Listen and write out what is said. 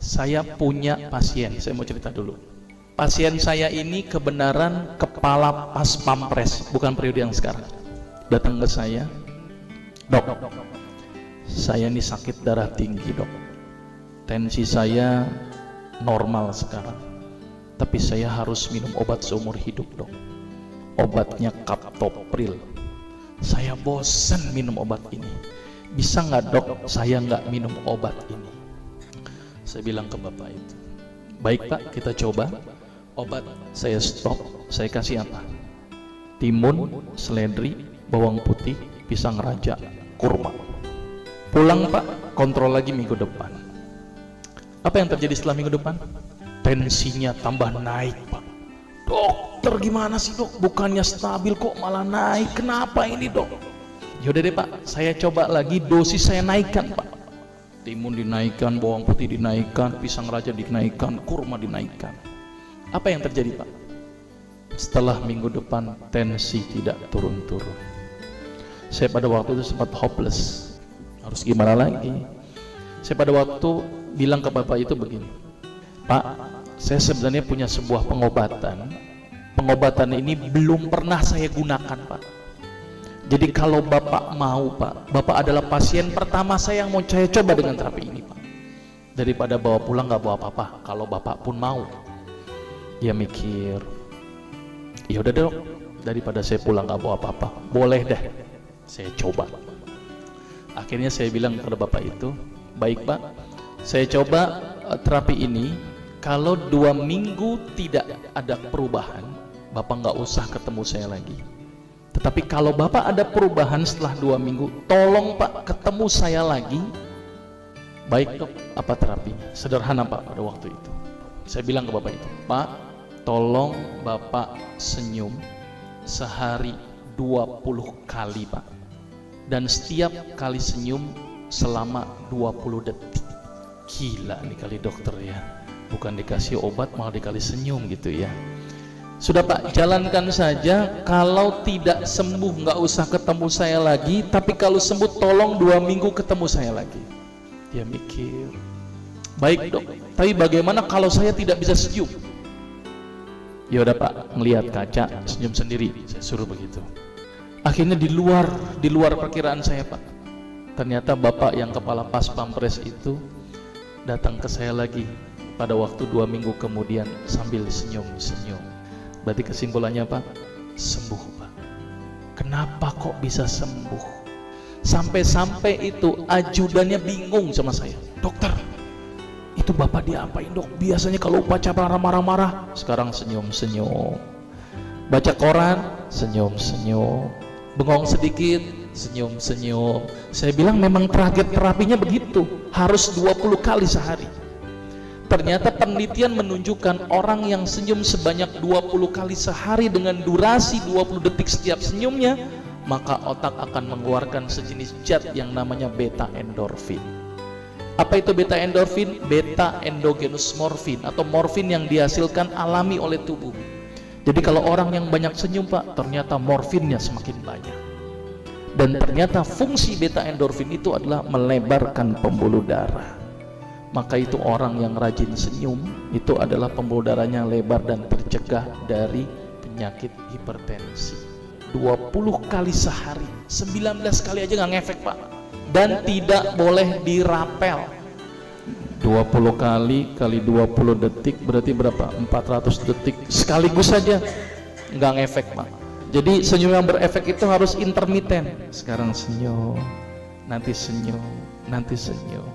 Saya punya pasien, saya mau cerita dulu. Pasien saya ini kebenaran kepala pas pampres, bukan periode yang sekarang. Datang ke saya, dok, saya ini sakit darah tinggi dok. Tensi saya normal sekarang, tapi saya harus minum obat seumur hidup dok. Obatnya Captopril. Saya bosan minum obat ini. Bisa nggak dok, saya nggak minum obat ini? Saya bilang ke bapak itu, baik pak, kita coba. Obat saya stop, saya kasih apa? Timun, seledri, bawang putih, pisang raja, kurma. Pulang pak, kontrol lagi minggu depan. Apa yang terjadi setelah minggu depan? Tensinya tambah naik pak. Dokter gimana sih dok? Bukannya stabil kok malah naik. Kenapa ini dok? Yaudah deh pak, saya coba lagi, dosis saya naikkan pak. Timun dinaikkan, bawang putih dinaikkan, pisang raja dinaikkan, kurma dinaikkan. Apa yang terjadi pak? Setelah minggu depan tensi tidak turun-turun. Saya pada waktu itu sempat hopeless. Harus gimana lagi? Saya pada waktu bilang ke bapak itu begini, pak, saya sebenarnya punya sebuah pengobatan. Pengobatan ini belum pernah saya gunakan pak. Jadi kalau bapak mau pak, bapak adalah pasien pertama saya yang mau saya coba dengan terapi ini pak. Daripada bawa pulang nggak bawa apa-apa, kalau bapak pun mau. Dia mikir, ya udah dok, daripada saya pulang nggak bawa apa-apa, boleh deh, saya coba. Akhirnya saya bilang kepada bapak itu, baik pak, saya coba terapi ini. Kalau 2 minggu tidak ada perubahan, bapak nggak usah ketemu saya lagi. Tetapi kalau bapak ada perubahan setelah 2 minggu, tolong pak ketemu saya lagi. Baik dok, apa terapinya? Sederhana pak pada waktu itu. Saya bilang ke bapak itu, pak, tolong bapak senyum sehari 20 kali pak. Dan setiap kali senyum selama 20 detik. Gila nih kali dokter ya. Bukan dikasih obat malah dikali senyum gitu ya. Sudah pak, jalankan saja. Kalau tidak sembuh nggak usah ketemu saya lagi. Tapi kalau sembuh tolong 2 minggu ketemu saya lagi. Dia mikir, baik dok, tapi bagaimana kalau saya tidak bisa senyum? Ya udah pak, ngelihat kaca senyum sendiri, saya suruh begitu. Akhirnya di luar perkiraan saya pak. Ternyata bapak yang kepala pas pampres itu datang ke saya lagi pada waktu 2 minggu kemudian sambil senyum-senyum. Berarti kesimpulannya pak, sembuh pak. Kenapa kok bisa sembuh? Sampai-sampai itu ajudannya bingung sama saya, dokter, itu bapak diapain dok? Biasanya kalau upacara marah-marah, sekarang senyum-senyum. Baca koran, senyum-senyum. Bengong sedikit, senyum-senyum. Saya bilang memang target terapinya begitu, harus 20 kali sehari. Ternyata penelitian menunjukkan orang yang senyum sebanyak 20 kali sehari dengan durasi 20 detik setiap senyumnya, maka otak akan mengeluarkan sejenis zat yang namanya beta endorfin. Apa itu beta endorfin? Beta endogenous morfin atau morfin yang dihasilkan alami oleh tubuh. Jadi kalau orang yang banyak senyum pak, ternyata morfinnya semakin banyak. Dan ternyata fungsi beta endorfin itu adalah melebarkan pembuluh darah. Maka itu orang yang rajin senyum itu adalah pembuluh darahnya lebar dan tercegah dari penyakit hipertensi. 20 kali sehari, 19 kali aja nggak ngefek pak. Dan tidak boleh dirapel. 20 kali 20 detik berarti berapa? 400 detik sekaligus saja nggak ngefek pak. Jadi senyum yang berefek itu harus intermiten. Sekarang senyum, nanti senyum, nanti senyum.